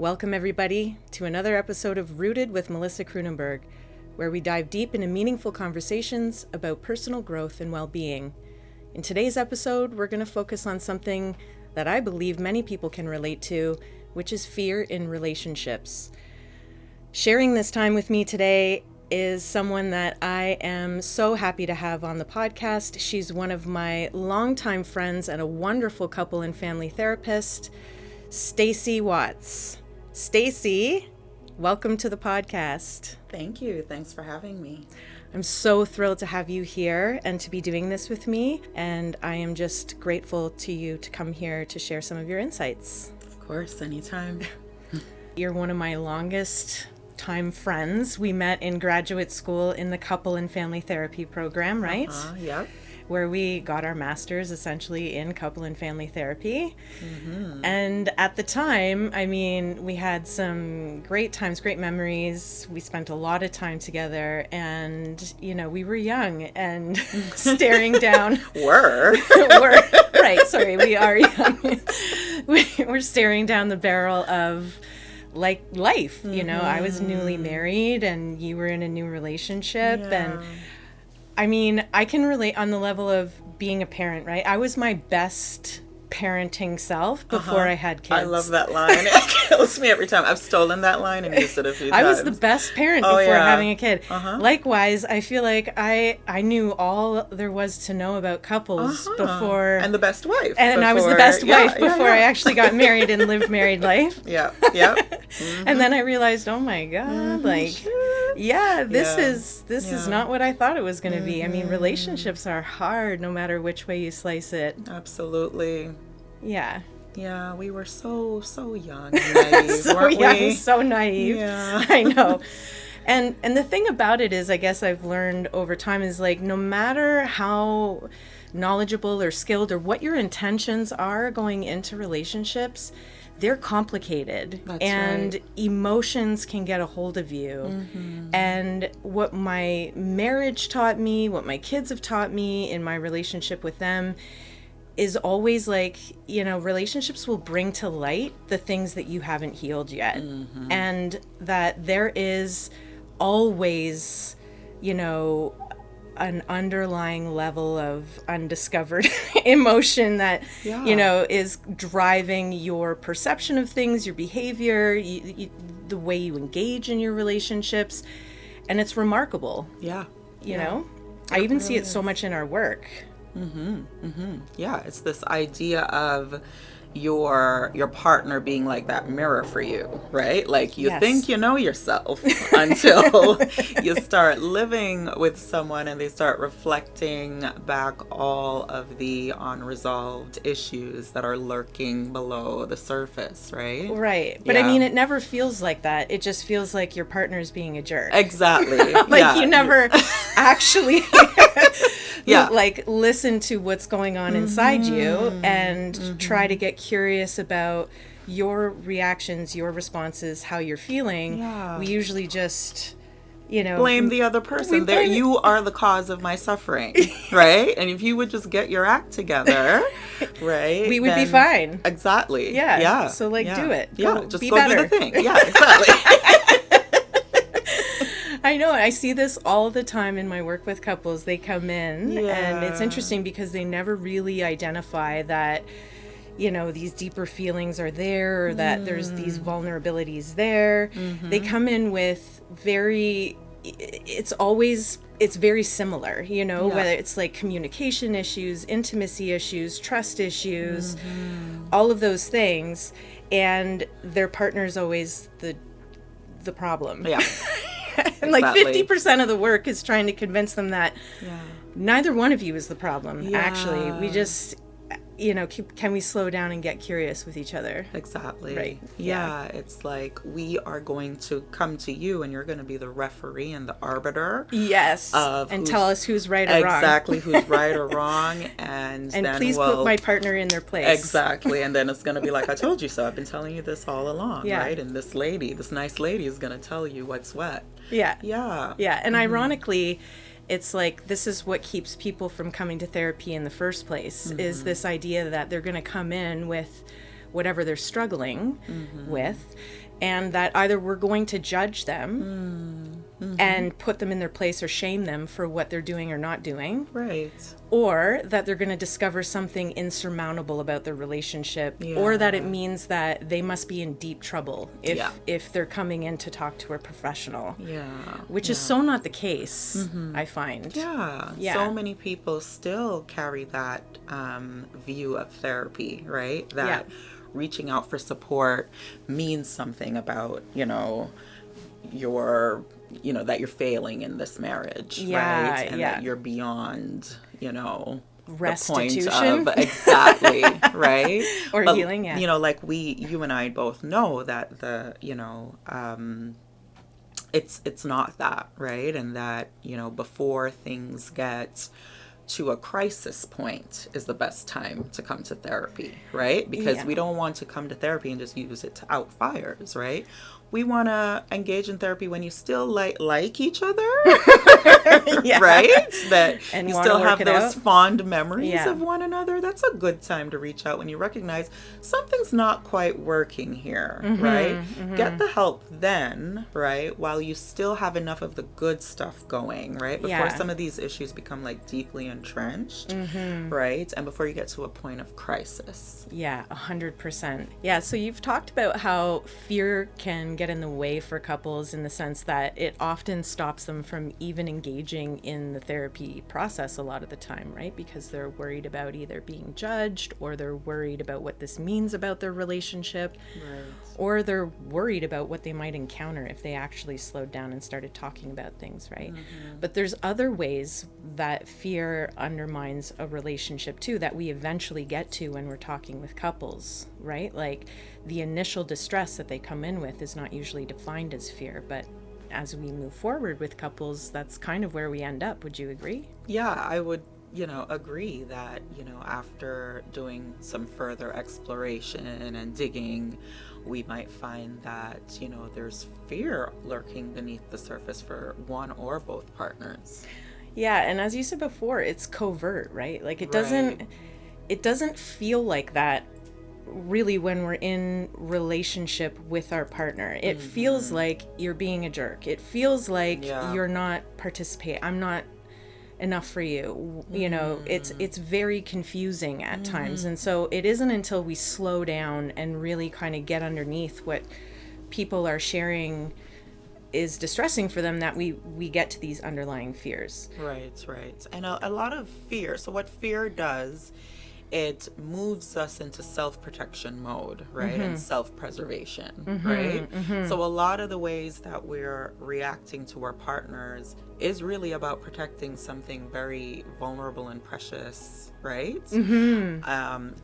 Welcome, everybody, to another episode of Rooted with Melissa Kroonenberg, where we dive deep into meaningful conversations about personal growth and well-being. In today's episode, we're going to focus on something that I believe many people can relate to, which is fear in relationships. Sharing this time with me today is someone that I am so happy to have on the podcast. She's one of my longtime friends and a wonderful couple and family therapist, Staci Watts. Staci, welcome to the podcast. Thank you. Thanks for having me. I'm so thrilled to have you here and to be doing this with me. And I am just grateful to you to come here to share some of your insights. Of course, anytime. You're one of my longest time friends. We met in graduate school in the couple and family therapy program, right? Yep. Where we got our masters essentially in couple and family therapy. Mm-hmm. And at the time, I mean, we had some great times, great memories. We spent a lot of time together and, you know, we were young and staring down. Were, right. Sorry, we are young. We're staring down the barrel of like life, you know. I was newly married and you were in a new relationship. Yeah. And I mean, I can relate on the level of being a parent, right? I was my best parenting self before I had kids. I love that line. It kills me every time. I've stolen that line and used it a few times. I was the best parent before having a kid. Likewise, I feel like I knew all there was to know about couples before. And the best wife. And I was the best wife before I actually got married and lived married life. Yeah. And then I realized, oh my God, this is not what I thought it was going to be. I mean, relationships are hard no matter which way you slice it. Absolutely. Yeah. Yeah, we were so young and naive, weren't we? So naive. Yeah. I know. And the thing about it is, I guess I've learned over time is like, no matter how knowledgeable or skilled or what your intentions are going into relationships, they're complicated. That's and right. Emotions can get a hold of you. And what my marriage taught me, what my kids have taught me in my relationship with them is always like, you know, relationships will bring to light the things that you haven't healed yet. And that there is always, you know, an underlying level of undiscovered emotion that, you know, is driving your perception of things, your behavior, the way you engage in your relationships. And it's remarkable. Yeah. You know, I even see it so much in our work. Yeah, it's this idea of your partner being like that mirror for you, right? Like you think you know yourself until you start living with someone and they start reflecting back all of the unresolved issues that are lurking below the surface, right? Right. But I mean, it never feels like that. It just feels like your partner's being a jerk. Exactly. You never actually like listen to what's going on inside you and try to get curious about your reactions, your responses, how you're feeling. We usually just, you know, blame the other person. You are the cause of my suffering, right? And if you would just get your act together, right, we would be fine. Exactly. Yeah. So do it. Just be go better. do the thing. Yeah, exactly. I know. I see this all the time in my work with couples. They come in and it's interesting because they never really identify that, you know, these deeper feelings are there or that there's these vulnerabilities there. They come in with it's very similar, you know, whether it's like communication issues, intimacy issues, trust issues, all of those things. And their partner's always the problem. Yeah. And like 50% of the work is trying to convince them that neither one of you is the problem. Actually, we just, you know, can we slow down and get curious with each other? Exactly. Right. Yeah. It's like we are going to come to you and you're going to be the referee and the arbiter. Yes. And tell us who's right or wrong. Exactly. Who's right or wrong. And then please put my partner in their place. Exactly. And then it's going to be like, I told you so. I've been telling you this all along. Right. And this nice lady is going to tell you what's what. Yeah. And ironically, it's like this is what keeps people from coming to therapy in the first place, is this idea that they're going to come in with whatever they're struggling with and that either we're going to judge them and put them in their place or shame them for what they're doing or not doing. Right. Or that they're going to discover something insurmountable about their relationship, or that it means that they must be in deep trouble if they're coming in to talk to a professional. Yeah. Which is so not the case, I find. Yeah. So many people still carry that view of therapy, right? That reaching out for support means something about, that you're failing in this marriage, right? And that you're beyond, restitution, the point of, exactly, right? Or but, healing, like you and I both know that it's not that, right? And that, before things get to a crisis point is the best time to come to therapy, right? Because we don't want to come to therapy and just use it to out fires, right? We want to engage in therapy when you still like each other, right? That and you still have those fond memories of one another. That's a good time to reach out when you recognize something's not quite working here, right? Get the help then, right? While you still have enough of the good stuff going, right? Before some of these issues become like deeply entrenched, right? And before you get to a point of crisis. Yeah, 100%. Yeah, so you've talked about how fear can get in the way for couples in the sense that it often stops them from even engaging in the therapy process a lot of the time, right? Because they're worried about either being judged, or they're worried about what this means about their relationship, or they're worried about what they might encounter if they actually slowed down and started talking about things, right? But there's other ways that fear undermines a relationship too that we eventually get to when we're talking with couples, right? Like the initial distress that they come in with is not usually defined as fear, but as we move forward with couples, that's kind of where we end up. Would you agree? Yeah, I would, agree that, after doing some further exploration and digging, we might find that, there's fear lurking beneath the surface for one or both partners. Yeah, and as you said before, it's covert, right? Like it doesn't feel like that really when we're in relationship with our partner. It feels like you're being a jerk. It feels like you're not participating. I'm not enough for you. It's very confusing at times. And so it isn't until we slow down and really kind of get underneath what people are sharing is distressing for them that we get to these underlying fears. Right. And a lot of fear. So what fear does, it moves us into self-protection mode, right? And self-preservation, right? So a lot of the ways that we're reacting to our partners is really about protecting something very vulnerable and precious, right?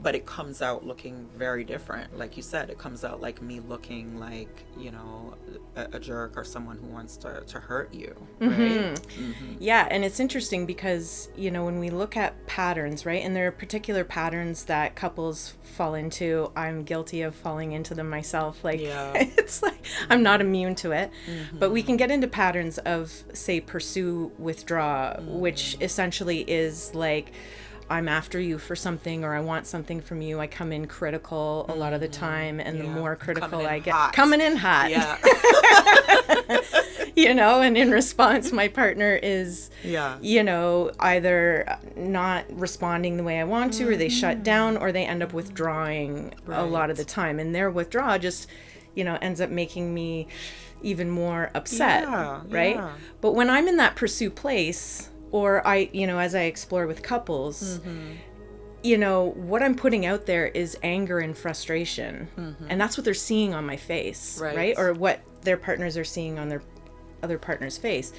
But it comes out looking very different. Like you said, it comes out like me looking like, a jerk or someone who wants to hurt you, right? Yeah, and it's interesting because, when we look at patterns, right? And there are particular patterns that couples fall into. I'm guilty of falling into them myself. Like, it's like, I'm not immune to it. But we can get into patterns of, say, pursue, withdraw, which essentially is like, I'm after you for something, or I want something from you. I come in critical a lot of the time, and the more critical I get, coming in hot. And in response, my partner is, either not responding the way I want to, or they shut down, or they end up withdrawing a lot of the time. And their withdrawal just, ends up making me even more upset, right? But when I'm in that pursue place, or I, as I explore with couples, what I'm putting out there is anger and frustration. And that's what they're seeing on my face, right? Or what their partners are seeing on their other partner's face.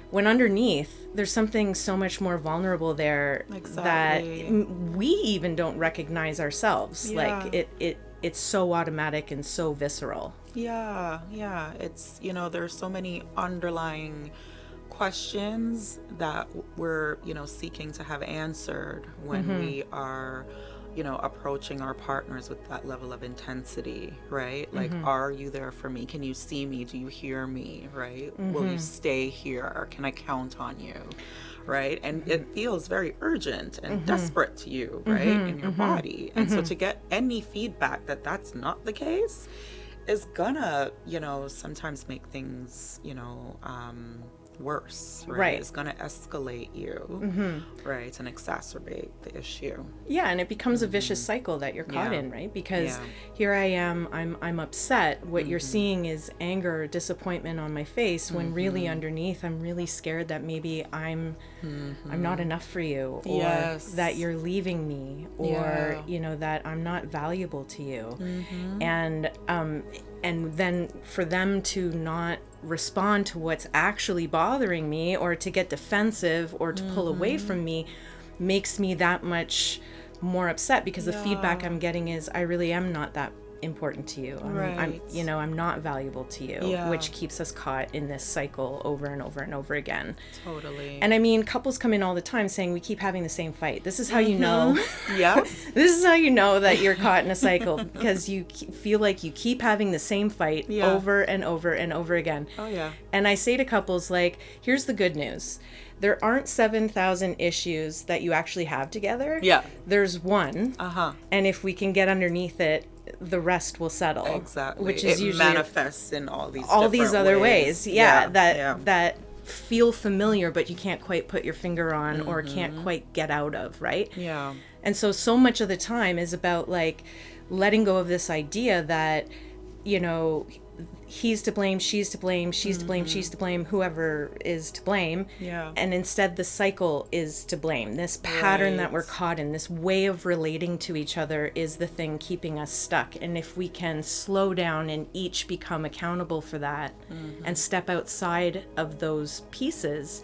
When underneath, there's something so much more vulnerable there that we even don't recognize ourselves. Like it's so automatic and so visceral. It's, there's so many underlying questions that we're, seeking to have answered when we are, approaching our partners with that level of intensity, right? Like, are you there for me? Can you see me? Do you hear me? Right? Will you stay here? Can I count on you? Right? And it feels very urgent and desperate to you, right? In your body. And so to get any feedback that that's not the case is gonna, sometimes make things, worse, right? It's gonna escalate you, right, and exacerbate the issue. Yeah, and it becomes a vicious cycle that you're caught in, right? Because here I am, I'm upset. What you're seeing is anger or disappointment on my face, when really underneath I'm really scared that maybe I'm not enough for you, or that you're leaving me, or that I'm not valuable to you. And then for them to not respond to what's actually bothering me, or to get defensive, or to pull away from me, makes me that much more upset, because the feedback I'm getting is I really am not that important to you. I'm not valuable to you, which keeps us caught in this cycle over and over and over again. Totally. And I mean, couples come in all the time saying we keep having the same fight. This is how you know. Yeah. This is how you know that you're caught in a cycle, because you feel like you keep having the same fight over and over and over again. Oh yeah. And I say to couples, like, here's the good news. There aren't 7,000 issues that you actually have together. Yeah. There's one. And if we can get underneath it, the rest will settle. Exactly. Which is usually manifests in all these other ways. Yeah. That feel familiar, but you can't quite put your finger on, or can't quite get out of, right? Yeah. And so much of the time is about, like, letting go of this idea that, he's to blame, she's to blame, she's to blame, she's to blame, whoever is to blame. Yeah. And instead the cycle is to blame. This pattern that we're caught in, this way of relating to each other, is the thing keeping us stuck. And if we can slow down and each become accountable for that, and step outside of those pieces,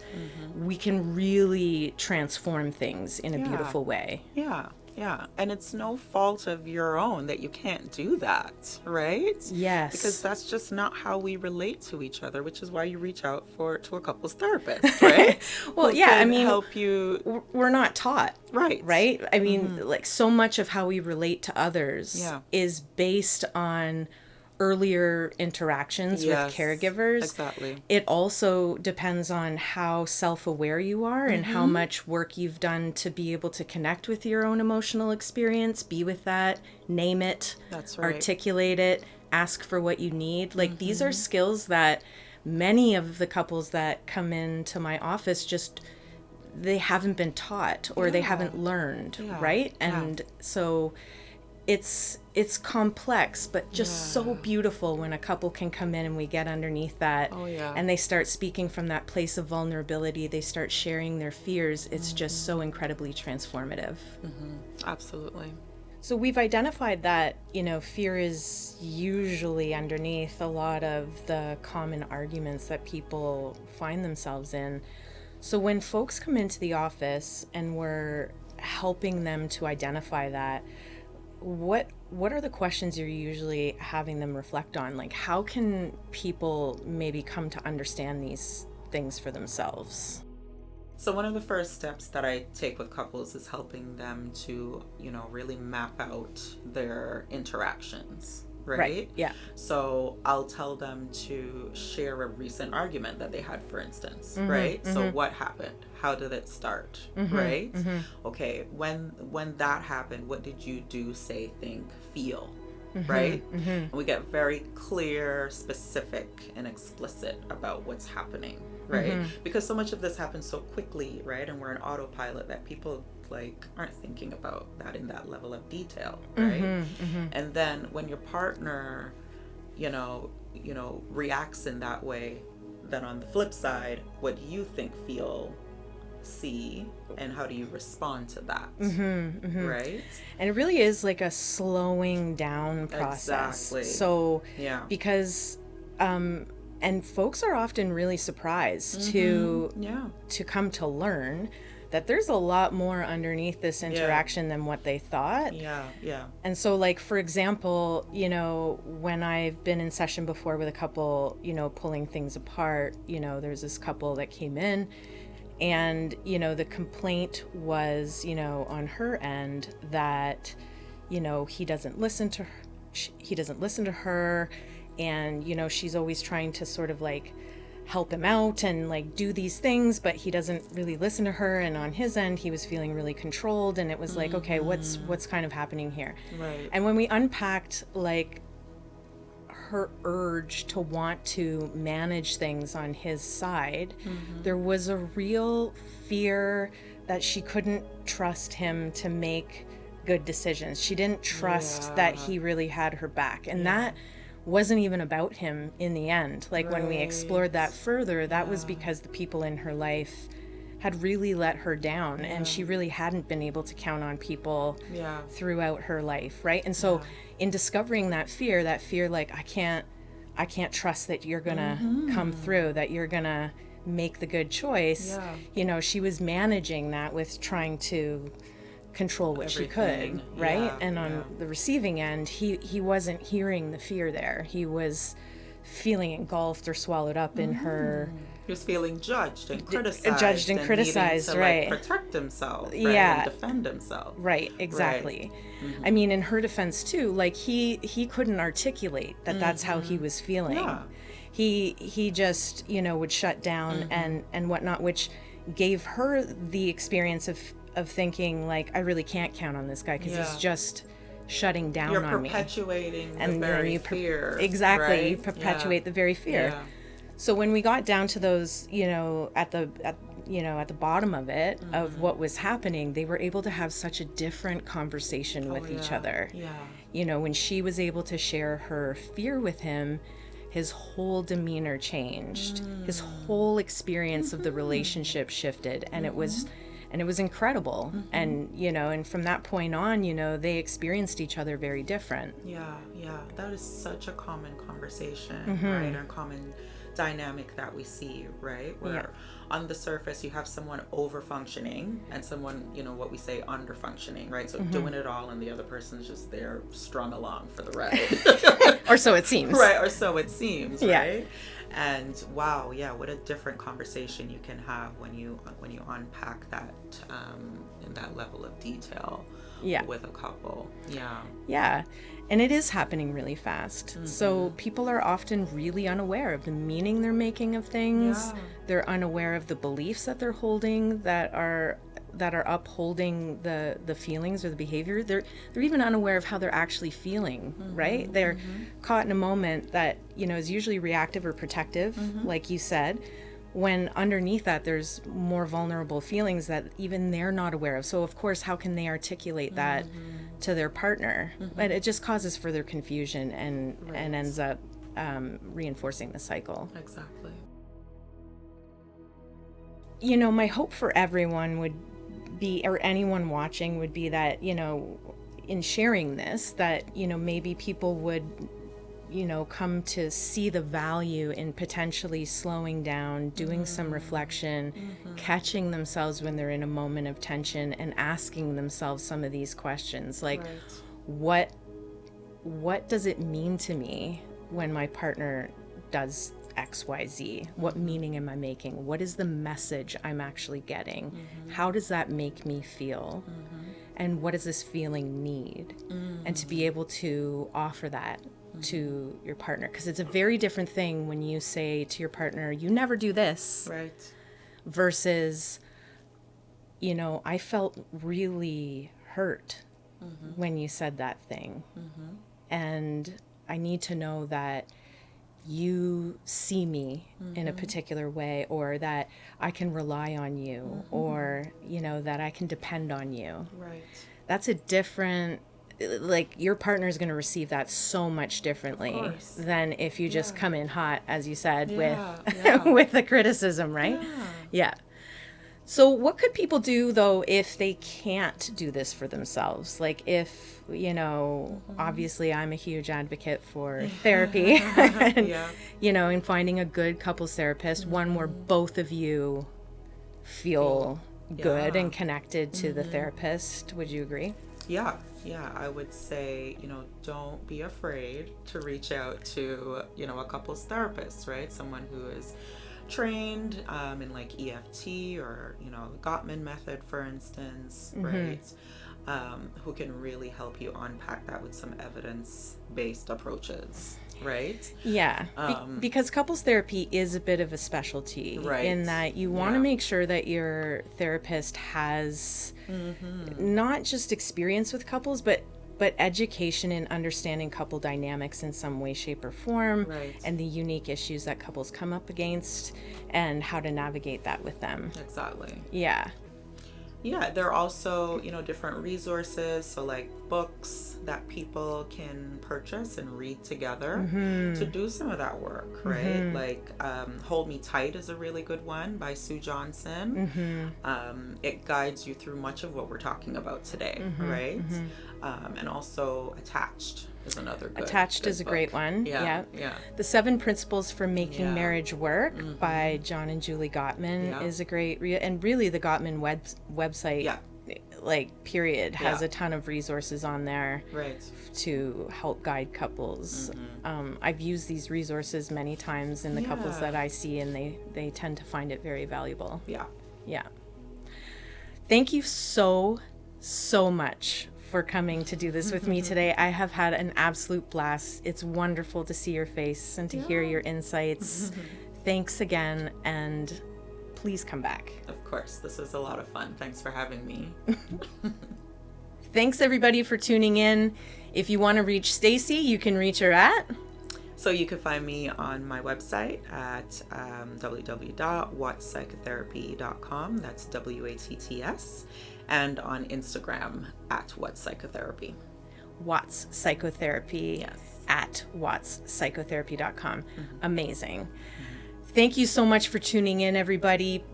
we can really transform things in a beautiful way. Yeah. Yeah, and it's no fault of your own that you can't do that, right? Yes. Because that's just not how we relate to each other, which is why you reach out to a couples therapist, right? Well, help you. We're not taught. Right? I mean, like, so much of how we relate to others is based on earlier interactions with caregivers. Exactly. It also depends on how self-aware you are, and how much work you've done to be able to connect with your own emotional experience, be with that, name it, articulate it, ask for what you need. Like, these are skills that many of the couples that come into my office they haven't been taught, or they haven't learned, right? And so it's complex, but just so beautiful when a couple can come in and we get underneath that, and they start speaking from that place of vulnerability. They start sharing their fears. It's just so incredibly transformative. Absolutely. So we've identified that, fear is usually underneath a lot of the common arguments that people find themselves in. So when folks come into the office and we're helping them to identify that, what are the questions you're usually having them reflect on? Like, how can people maybe come to understand these things for themselves? So one of the first steps that I take with couples is helping them to, really map out their interactions, right? Yeah. So I'll tell them to share a recent argument that they had, for instance, right? So what happened? How did it start, right? Okay, when that happened, what did you do, say, think, feel, right? And we get very clear, specific, and explicit about what's happening, right? Because so much of this happens so quickly, right? And we're in autopilot that people aren't thinking about that in that level of detail, right? And then when your partner, reacts in that way, then on the flip side, what do you think, feel, see, and how do you respond to that? Right? And it really is like a slowing down process. Exactly. So because and folks are often really surprised to come to learn that there's a lot more underneath this interaction than what they thought. And so, like, for example, when I've been in session before with a couple, pulling things apart, there's this couple that came in, and, the complaint was, on her end that, he doesn't listen to her, and, she's always trying to sort of, like, help him out and, like, do these things, but he doesn't really listen to her, and on his end he was feeling really controlled, and it was like, okay, what's kind of happening here? Right. And when we unpacked, like, her urge to want to manage things on his side, there was a real fear that she couldn't trust him to make good decisions. She didn't trust that he really had her back. And that wasn't even about him in the end. Like when we explored that further, that was because the people in her life had really let her down, and she really hadn't been able to count on people throughout her life, right? And so in discovering that fear like I can't trust that you're gonna come through, that you're gonna make the good choice, you know, she was managing that with trying to control what she could, right? And on the receiving end, he wasn't hearing the fear there. He was feeling engulfed or swallowed up in her. He was feeling judged and criticized. Criticized, to, right? Like, protect himself, right? And defend himself. Right, exactly. Right. I mean, in her defense too, like he couldn't articulate that that's how he was feeling. Yeah. He just, you know, would shut down and whatnot, which gave her the experience of thinking like, I really can't count on this guy because he's just shutting down on me. You're perpetuating the very fear. Exactly, right? You perpetuate the very fear. Yeah. So when we got down to those, you know, at the bottom of it, of what was happening, they were able to have such a different conversation with each other. Yeah. You know, when she was able to share her fear with him, his whole demeanor changed. His whole experience of the relationship shifted, and it was incredible. And, you know, and from that point on, you know, they experienced each other very different. Yeah. That is such a common conversation, right? Or common dynamic that we see, right? Where on the surface you have someone over functioning and someone, you know, what we say under functioning, right? So doing it all, and the other person's just there strung along for the ride. Or so it seems. Right, or so it seems, right? And wow, what a different conversation you can have when you unpack that in that level of detail with a couple. Yeah. And it is happening really fast. So people are often really unaware of the meaning they're making of things. They're unaware of the beliefs that they're holding that are upholding the feelings or the behavior. They're even unaware of how they're actually feeling, right? They're caught in a moment that, you know, is usually reactive or protective, like you said, when underneath that there's more vulnerable feelings that even they're not aware of. So of course, how can they articulate that to their partner? But it just causes further confusion and ends up reinforcing the cycle. Exactly. You know, my hope for everyone would be, or anyone watching would be that, you know, in sharing this, that, you know, maybe people would, you know, come to see the value in potentially slowing down, doing some reflection, catching themselves when they're in a moment of tension, and asking themselves some of these questions, like, what does it mean to me when my partner does XYZ? What meaning am I making? What is the message I'm actually getting? How does that make me feel? And what does this feeling need? And to be able to offer that to your partner, because it's a very different thing when you say to your partner, you never do this, versus, you know, I felt really hurt when you said that thing, and I need to know that you see me in a particular way, or that I can rely on you, or, you know, that I can depend on you. That's a different, like, your partner is going to receive that so much differently than if you just come in hot, as you said, with the criticism, right? So what could people do, though, if they can't do this for themselves? Like, if, you know, obviously I'm a huge advocate for therapy, and, you know, in finding a good couples therapist, one where both of you feel good and connected to the therapist. Would you agree? Yeah, I would say, you know, don't be afraid to reach out to, you know, a couples therapist, right? Someone who is trained in like EFT, or, you know, the Gottman method, for instance, right? Who can really help you unpack that with some evidence-based approaches, right? Because couples therapy is a bit of a specialty, in that you want to make sure that your therapist has not just experience with couples, but but education in understanding couple dynamics in some way, shape, or form, Right. and the unique issues that couples come up against and how to navigate that with them. Exactly. Yeah. Yeah, there are also, different resources, so like books that people can purchase and read together to do some of that work, right? Like Hold Me Tight is a really good one by Sue Johnson. It guides you through much of what we're talking about today, right? And also Attached is another good Attached is a book. great one. Yeah. The 7 Principles for Making Marriage Work by John and Julie Gottman is a great and really the Gottman website like period has a ton of resources on there to help guide couples. I've used these resources many times in the couples that I see, and they tend to find it very valuable. Yeah. Thank you so much for coming to do this with me today. I have had an absolute blast. It's wonderful to see your face and to hear your insights. Thanks again, and please come back. Of course, this was a lot of fun. Thanks for having me. Thanks everybody for tuning in. If you want to reach Staci, you can reach her at... So you can find me on my website at www.wattspsychotherapy.com. That's WATTS. And on Instagram at Watts Psychotherapy. Watts Psychotherapy. Yes. At wattspsychotherapy.com. Amazing. Thank you so much for tuning in, everybody.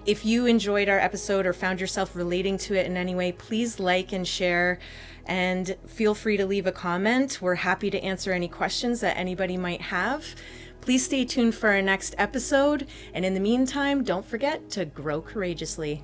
If you enjoyed our episode or found yourself relating to it in any way, please like and share, and feel free to leave a comment. We're happy to answer any questions that anybody might have. Please stay tuned for our next episode, and in the meantime, don't forget to grow courageously.